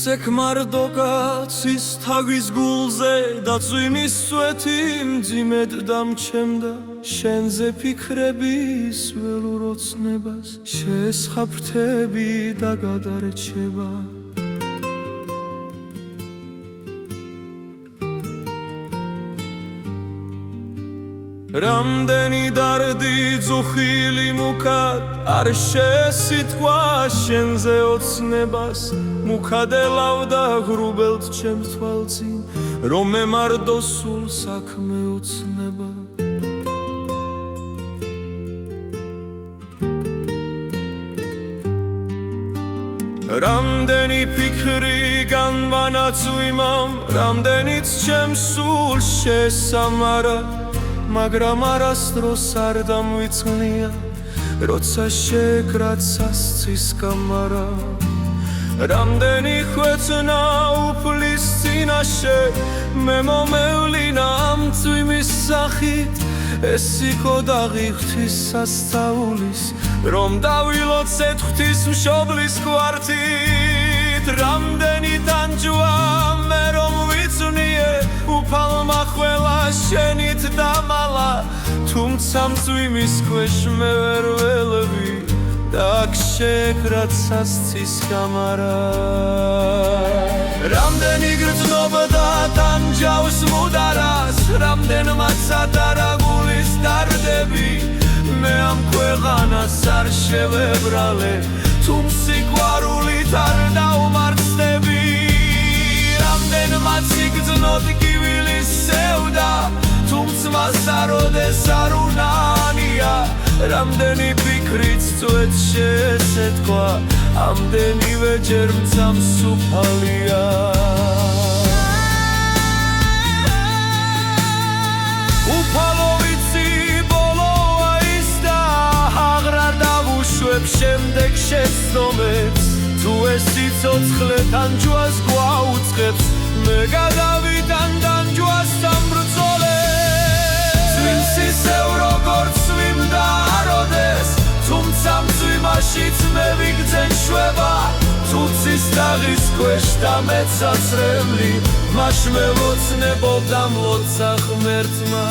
სექმარდო კაცის თაგვის გულზე და წვიმის სვეთი მძიმედ დამჩემდა შენზე ფიქრების ველურ ოცნებას შესხაფრთები და გადარჩება რამდენი დარდი ძუხილი მუქად არ შესიტყვა შენზე ოცნებას მუქად ელავდა ღრუბელთ ჩემს თვალწინ რომ მემარდო სულ საქმე ოცნება რამდენი ფიქრი განვანაწვიმამ რამდენიც ჩემს სულს შესამარა მაგრამ არასდროს არ დამვიწყნია როცა შეკრა ცასცის კამარა რამდენი ხვეწნა უფლის წინაშე მე მომევლინა ამ წვიმის სახით ეს იყო დაღი ღვთის სასწაულის რომ დავილოცეთ ღვთის მშობლის კვართით რამდენი ტანჯვა მე რომ ვიცვნიე უფალმა ყველა შენით დამალა თუმცა მწვიმის ქვეშ მე ვერ ველები და აქ შეკრა ცასცის კამარა რამდენი გრძნობდა ტანჯავს მუდარას რამდენმა ცადარა გულის დარდები მე ამ ქვეყანას არ შევებრალე თუ სიყვარულით არ დაუმარცხდები რამდენმა ციგრძნოდ კივილის სევდა თუმცა მას აროდეს არ უნანია რამდენი ფიქრიც წვეთ შესეთქვა ამდენივე ჯერ მცამს უფალია უფალო ვიცი ბოლოა ის და აღრა დავუშვებ შემდეგ შეცდომებს თუ ეს სიცოცხლე ტანჯვას გვაუწყებს მე გადავიდან ტანჯვას სამბრძოლებს წვიმს ისევ როგორც წვიმდა აროდეს თუმცა მწვიმაშიც მე ვიგრძენ შვება თუცის თაღის ქვეშ და მეცაცრემლი მაშ მე ვოცნებობ და მლოცა ღმერთმა